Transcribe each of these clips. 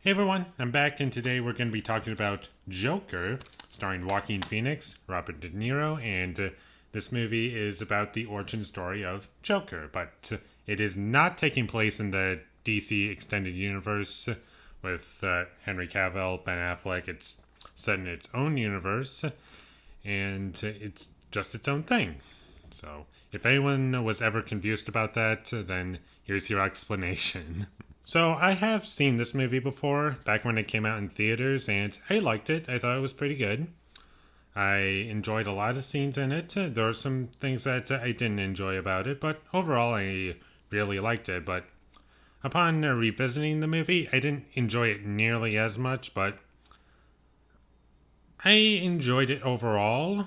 Hey everyone, I'm back, and today we're going to be talking about Joker, starring Joaquin Phoenix, Robert De Niro, and this movie is about the origin story of Joker, but it is not taking place in the DC Extended Universe with Henry Cavill, Ben Affleck. It's set in its own universe, and it's just its own thing. So, if anyone was ever confused about that, then here's your explanation. So I have seen this movie before, back when it came out in theaters, and I liked it. I thought it was pretty good. I enjoyed a lot of scenes in it. There are some things that I didn't enjoy about it, but overall I really liked it. But upon revisiting the movie, I didn't enjoy it nearly as much, but I enjoyed it overall,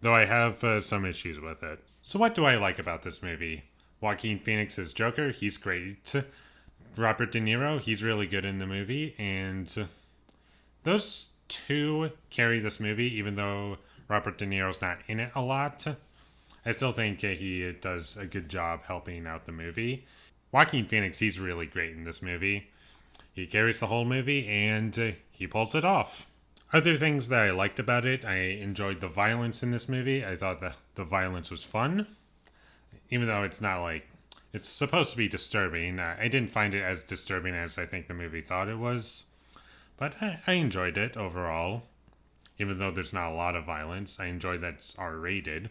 though I have some issues with it. So what do I like about this movie? Joaquin Phoenix as Joker, he's great. Robert De Niro, he's really good in the movie, and those two carry this movie, even though Robert De Niro's not in it a lot. I still think he does a good job helping out the movie. Joaquin Phoenix, he's really great in this movie. He carries the whole movie, and he pulls it off. Other things that I liked about it, I enjoyed the violence in this movie. I thought that the violence was fun, even though it's not like it's supposed to be disturbing. I didn't find it as disturbing as I think the movie thought it was, but I enjoyed it overall. Even though there's not a lot of violence, I enjoyed that it's R-rated.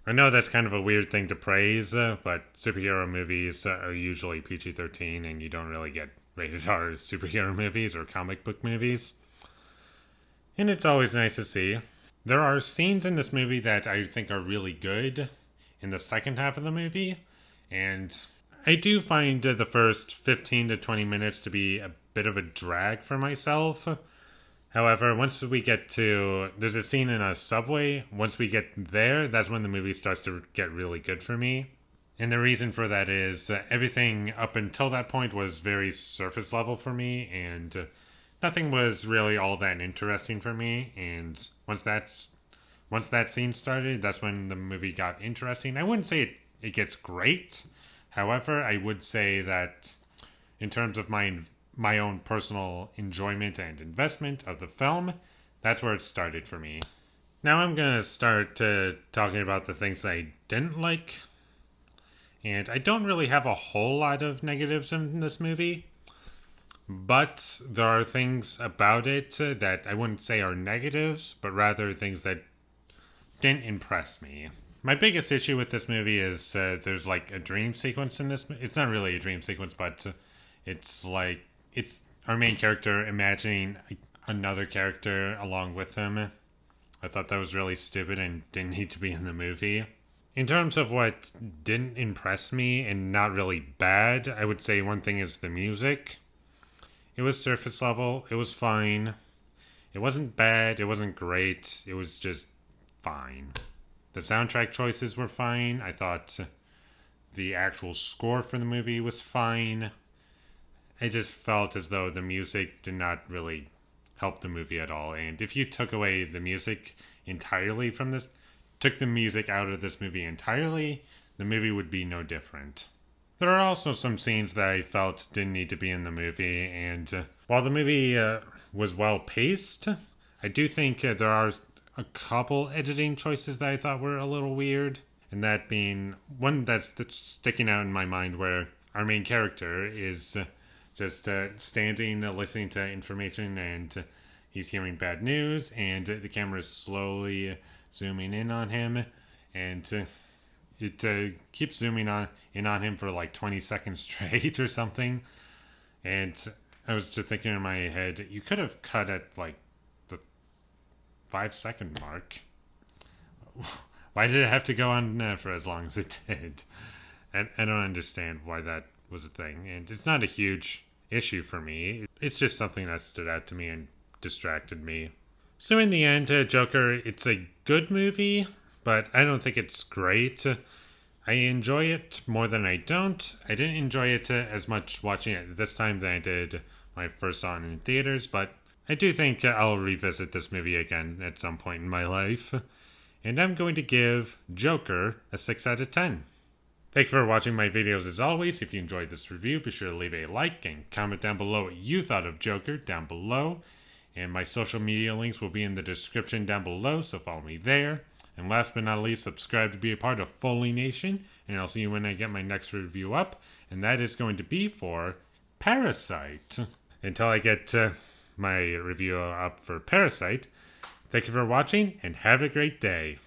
I know that's kind of a weird thing to praise, but superhero movies are usually PG-13, and you don't really get rated R superhero movies or comic book movies. And it's always nice to see. There are scenes in this movie that I think are really good in the second half of the movie, and I do find the first 15 to 20 minutes to be a bit of a drag for myself. However, once we get to... There's a scene in a subway. Once we get there, that's when the movie starts to get really good for me. And the reason for that is everything up until that point was very surface level for me, and nothing was really all that interesting for me. And once that scene started, that's when the movie got interesting. I wouldn't say it gets great. However, I would say that in terms of my own personal enjoyment and investment of the film, that's where it started for me. Now I'm going to start talking about the things I didn't like. And I don't really have a whole lot of negatives in this movie, but there are things about it that I wouldn't say are negatives, but rather things that didn't impress me. My biggest issue with this movie is there's like a dream sequence in this. It's not really a dream sequence, but it's our main character imagining another character along with him. I thought that was really stupid and didn't need to be in the movie. In terms of what didn't impress me and not really bad, I would say one thing is the music. It was surface level. It was fine. It wasn't bad. It wasn't great. It was just fine. The soundtrack choices were fine. I thought the actual score for the movie was fine. I just felt as though the music did not really help the movie at all. And if you took away the music entirely from this, took the music out of this movie entirely, the movie would be no different. There are also some scenes that I felt didn't need to be in the movie, and while the movie was well paced, I do think there are a couple editing choices that I thought were a little weird. And that being one that's sticking out in my mind, where our main character is just standing, listening to information, and he's hearing bad news, and the camera is slowly zooming in on him, and it keeps zooming in on him for like 20 seconds straight or something. And I was just thinking in my head, you could have cut at like 5-second mark. Why did it have to go on for as long as it did? And I don't understand why that was a thing. And it's not a huge issue for me. It's just something that stood out to me and distracted me. So in the end, Joker, it's a good movie, but I don't think it's great. I enjoy it more than I don't. I didn't enjoy it as much watching it this time than I did when I first saw it in theaters, but I do think I'll revisit this movie again at some point in my life. And I'm going to give Joker a 6 out of 10. Thank you for watching my videos as always. If you enjoyed this review, be sure to leave a like and comment down below what you thought of Joker down below. And my social media links will be in the description down below, so follow me there. And last but not least, subscribe to be a part of Foley Nation. And I'll see you when I get my next review up. And that is going to be for Parasite. Until I get my review up for Parasite, thank you for watching and have a great day.